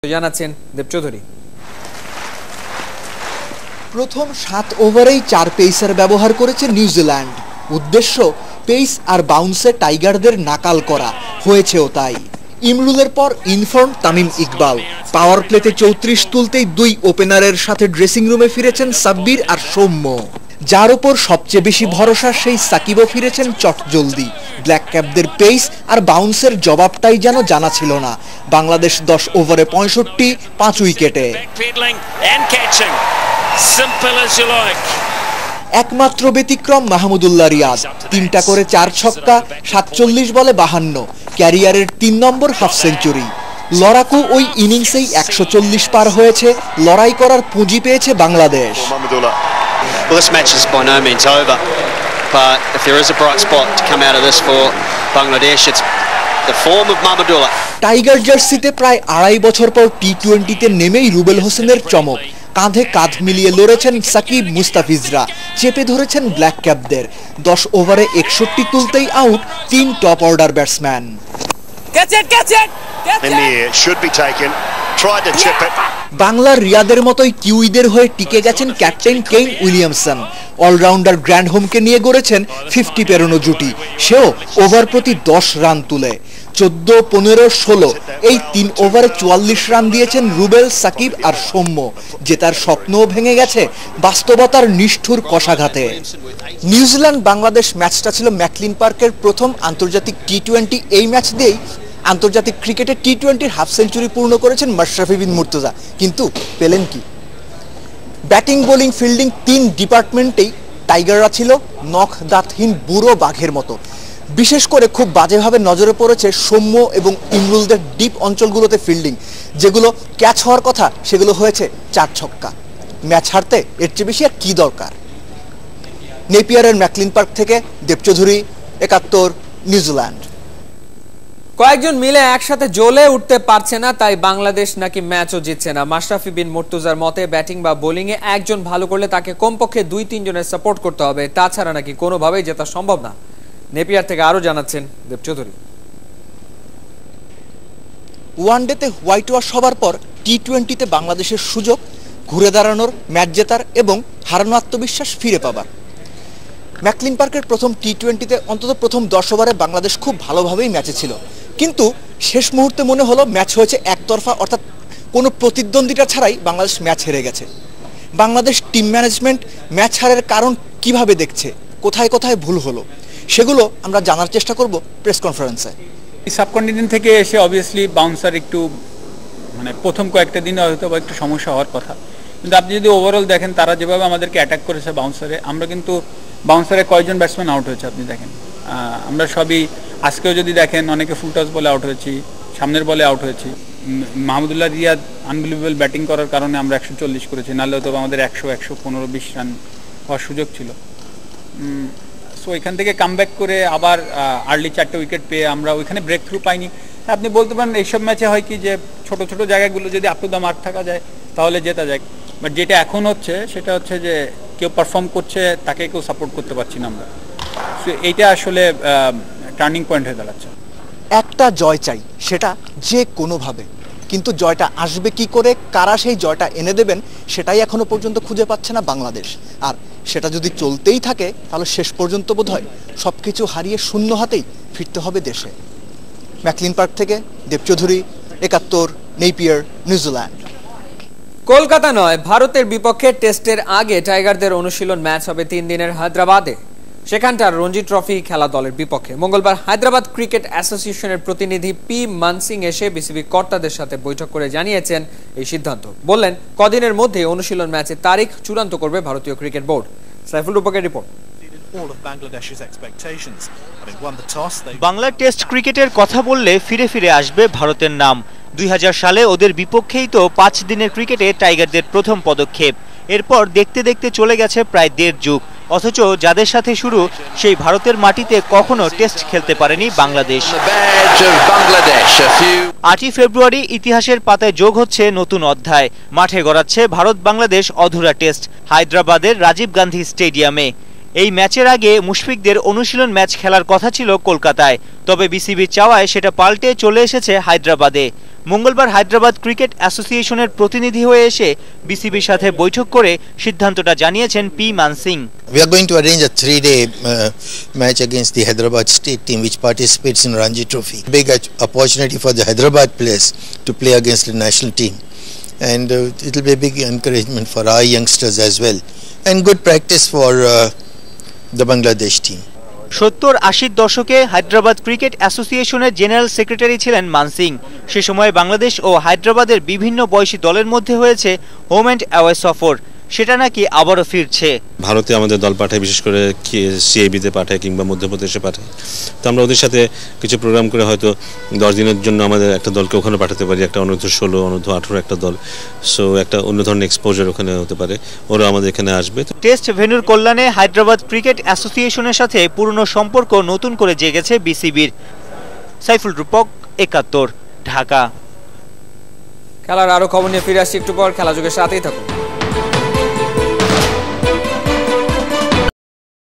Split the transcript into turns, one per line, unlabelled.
জানাচ্ছেন দেব চৌধুরী।
প্রথম 7 ওভারেই 4 পেসার ব্যবহার করেছে নিউজিল্যান্ড। উদ্দেশ্য পেস আর বাউন্সে টাইগারদের নাকাল করা, হয়েছেও তাই। ইমরুলের পর ইনফর্ম তামিম ইকবাল। পাওয়ার প্লেতে 34 তুলতেই 2 ওপেনারের সাথে ড্রেসিং রুমে ফিরেছেন সাব্বির আর সৌম্য। যার ওপর সবচেয়ে বেশি ভরসা সেই সাকিবও ফিরেছেন চটজলদি। ব্ল্যাক ক্যাপদের পেস আর বাউন্সের জবাবটাই যেন জানা ছিল না। বাংলাদেশ 10 ওভারে 65, 5 উইকেটে। একমাত্র ব্যতিক্রম মাহমুদুল্লাহ রিয়াদ। 3টা করে 4 ছক্কা, 47 বলে 52, ক্যারিয়ারের 3 নম্বর হাফ সেঞ্চুরি। লড়াকু ওই ইনিংসেই 140 পার হয়েছে। লড়াই করার পুঁজি পেয়েছে Bangladesh.
Well, this match is by no means over, but if there is a bright spot to come out of this for Bangladesh, it's the form of Mahmudullah.
Tiger জার্সিতে প্রায় 2.5 বছর পর টি-20তে নেমেই রুবেল হোসেনের চমক। কাঁধে কাঁধ মিলিয়ে লড়েছেন সাকিব, মুস্তাফিজরা। চেপে ধরেছেন ব্ল্যাক ক্যাপদের। 10 ওভারে 61 তুলতেই আউট 3 টপ অর্ডার ব্যাটসম্যান। বাংলার রিয়াদের মতোই কিউইদের হয়ে টিকে গেছেন ক্যাপ্টেন কেইন উইলিয়ামসন। অলরাউন্ডার গ্র্যান্ডহোমকে নিয়ে গড়েছেন 50 পেরোনো জুটি। সেও ওভার প্রতি 10 রান তুলে। 14, 15, 16 এই 3 ওভারে 44 রান দিয়েছেন রুবেল, সাকিব আর সৌম্য। জেতার স্বপ্নও ভেঙে গেছে বাস্তবতার নিষ্ঠুর কষাঘাতে। নিউজিল্যান্ড বাংলাদেশ ম্যাচটা ছিল ম্যাকলিন পার্কের প্রথম আন্তর্জাতিক টি-20। এই ম্যাচ দিয়েই আন্তর্জাতিক ক্রিকেটে টি-20-র হাফ সেঞ্চুরি পূর্ণ করেছেন মাশরাফি বিন মুর্তজা। কিন্তু পেলেন কি? ব্যাটিং, বোলিং, ফিল্ডিং 3 ডিপার্টমেন্টেই টাইগাররা ছিল নখ দাঁতহীন বুড়ো বাঘের মতো। বিশেষ করে খুব বাজেভাবে নজরে পড়েছে সৌম্য এবং ইমরুলদের ডিপ অঞ্চলগুলোতে ফিল্ডিং। যেগুলো ক্যাচ হওয়ার কথা সেগুলো হয়েছে 4 ছক্কা। ম্যাচ হারতে এর চেয়ে বেশি আর কি দরকার? নেপিয়ারের ম্যাকলিন পার্ক থেকে দেব চৌধুরী, 71, নিউজিল্যান্ড।
কয়েকজন মিলে একসাথে জ্বলে উঠতে পারছে না, তাই বাংলাদেশ নাকি ম্যাচও জিতছে না। মাশরাফি বিন মুর্তজার মতে ব্যাটিং বা বোলিং এ একজন ভালো করলে তাকে কমপক্ষে 2-3 জনের সাপোর্ট করতে হবে, তাছাড়া নাকি কোনোভাবেই জেতা সম্ভব না। নেপিয়ার থেকে আরো জানাচ্ছেন দেব চৌধুরী।
ওয়ানডেতে হোয়াইট ওয়াশ হবার পর টি-20তে বাংলাদেশের সুযোগ ঘুরে দাঁড়ানোর, ম্যাচ জেতার এবং হারানো আত্মবিশ্বাস ফিরে পাবার। ম্যাকলিন পার্কের প্রথম টি-20তে অন্তত প্রথম 10 ওভারে বাংলাদেশ খুব ভালোভাবেই ম্যাচে ছিল। কিন্তু শেষ মুহূর্তে মনে হলো ম্যাচ হয়েছে একতরফা, অর্থাৎ কোনো প্রতিদ্বন্দ্বিতা ছাড়াই বাংলাদেশ ম্যাচ হেরে গেছে। বাংলাদেশ টিম ম্যানেজমেন্ট ম্যাচ হারের কারণ কিভাবে দেখছে, কোথায় কোথায় ভুল হলো, সেগুলো আমরা জানার চেষ্টা করব প্রেস কনফারেন্সে।
সাবকন্টিনেন্ট থেকে এসে অবভিয়াসলি বাউন্সার একটু প্রথম কয়েকটা দিনে হয়তো বা একটু সমস্যা হওয়ার কথা। কিন্তু আপনি যদি ওভারঅল দেখেন তারা যেভাবে আমাদেরকে অ্যাটাক করেছে বাউন্সারে, আমরা কিন্তু বাউন্সারে কয়জন ব্যাটসম্যান আউট হয়েছে আপনি দেখেন। আমরা সবই আজকেও যদি দেখেন অনেকে ফুল টস বলে আউট হয়েছি, সামনের বলে আউট হয়েছি। মাহমুদুল্লাহ রিয়াদ আনবিলিভেবল ব্যাটিং করার কারণে আমরা 140 করেছি, নাহলে হয়তো আমাদের 100, 115, 20 রান হওয়ার সুযোগ ছিল। সো এখান থেকে কামব্যাক করে আবার আর্লি 4টে উইকেট পেয়ে আমরা ওইখানে ব্রেক থ্রু পাইনি। আপনি বলতে পারেন এইসব ম্যাচে হয় কি যে ছোট ছোট জায়গাগুলো যদি আপ টু দ্য মার্ক থাকা যায় তাহলে জেতা যায়। বাট যেটা এখন হচ্ছে সেটা হচ্ছে যে কেউ পারফর্ম করছে, তাকে কেউ সাপোর্ট করতে পারছি না আমরা। সো এইটা আসলে টার্নিং পয়েন্ট হয়ে দাঁড়াচ্ছে।
একটা জয় চাই, সেটা যে কোনোভাবে। কিন্তু জয়টা আসবে কি করে, কারা সেই জয়টা এনে দেবেন, সেটাই এখনো পর্যন্ত খুঁজে পাচ্ছে না বাংলাদেশ। আর সেটা যদি চলতেই থাকে তাহলে শেষ পর্যন্ত বোধহয় সবকিছু হারিয়ে শূন্য হাতেই ফিরতে হবে দেশে। ম্যাকলিন পার্ক থেকে দেব চৌধুরী, 71, নেপিয়ার, নিউজিল্যান্ড।
কলকাতা নয়, ভারতের বিপক্ষে টেস্টের আগে টাইগারদের অনুশীলন ম্যাচ হবে 3 দিনের হায়দ্রাবাদে। সেখানটার রঞ্জি ট্রফি খেলা দলের বিপক্ষে। মঙ্গলবার হায়দ্রাবাদ ক্রিকেট অ্যাসোসিয়েশনের প্রতিনিধি পি মানসিং এসে বিসিবি কর্তাদের সাথে বৈঠক করে জানিয়েছেন এই সিদ্ধান্ত। বললেন কদিনের মধ্যে অনুশীলন ম্যাচের তারিখ চূড়ান্ত করবে ভারতীয় ক্রিকেট বোর্ড। সাইফুল রূপকের রিপোর্ট।
বাংলা টেস্ট ক্রিকেটের কথা বললে ফিরে ফিরে আসবে ভারতের নাম। 2000 সালে ওদের বিপক্ষেই তো 5 দিনের ক্রিকেটে টাইগারদের প্রথম পদক্ষেপ। এরপর দেখতে দেখতে চলে গেছে প্রায় 1.5 যুগ। অথচ যাদের সাথে শুরু সেই ভারতের মাটিতে কখনো টেস্ট খেলতে পারেনি বাংলাদেশ। 8ই ফেব্রুয়ারি ইতিহাসের পাতায় যোগ হচ্ছে নতুন অধ্যায়। মাঠে গড়াচ্ছে ভারত বাংলাদেশ অধুরা টেস্ট হায়দ্রাবাদের রাজীব গান্ধী স্টেডিয়ামে। এই ম্যাচের আগে মুশফিকদের অনুশীলন ম্যাচ খেলার কথা ছিল কলকাতায়, তবে বিসিবির চাওয়ায় সেটা পাল্টে চলে এসেছে হায়দ্রাবাদে। মঙ্গলবার হায়দ্রাবাদ ক্রিকেট অ্যাসোসিয়েশনের প্রতিনিধি হয়ে এসে বিসিবির সাথে বৈঠক করে সিদ্ধান্তটা জানিয়েছেন পি মান Singh.
We are going to arrange a 3-day match against the Hyderabad state team which participates in Ranji Trophy. Big opportunity for the Hyderabad players to play against the national team, and it will be a big encouragement for our youngsters as well, and good practice for the Bangladesh team.
70-80 দশকে Hyderabad cricket অ্যাসোসিয়েশনের general secretary ছিলেন মান সিং। সে সময় বাংলাদেশ ও হায়দ্রাবাদের বিভিন্ন বয়সী দলের মধ্যে হয়েছে হোম অ্যান্ড অ্যাওয়ে সফর, সেটা নাকি আবারও ফিরছে।
ভারতে আমাদের দল পাঠায়, বিশেষ করে সিআইবিতে পাঠায় কিংবা মধ্যপ্রদেশে পাঠায়। তো আমরা ওদের সাথে কিছু প্রোগ্রাম করে হয়তো 10 দিনের জন্য আমাদের একটা দলকে ওখানে পাঠাতে পারি, একটা অনূর্ধ্ব-16, অনূর্ধ্ব-18 একটা দল। সো একটা অন্য ধরনের এক্সপোজার ওখানে হতে পারে, ওরা আমাদের এখানে আসবে।
টেস্ট ভেন্যুর কল্যাণে হায়দ্রাবাদ ক্রিকেট অ্যাসোসিয়েশনের সাথে পুরনো সম্পর্ক নতুন করে জেগেছে বিসিবির। সাইফুল রূপক, 71, ঢাকা।
খেলার আরো খবর নিয়ে ফিরে আসছি একটু পর। খেলা যুগের সাথেই থাকুন।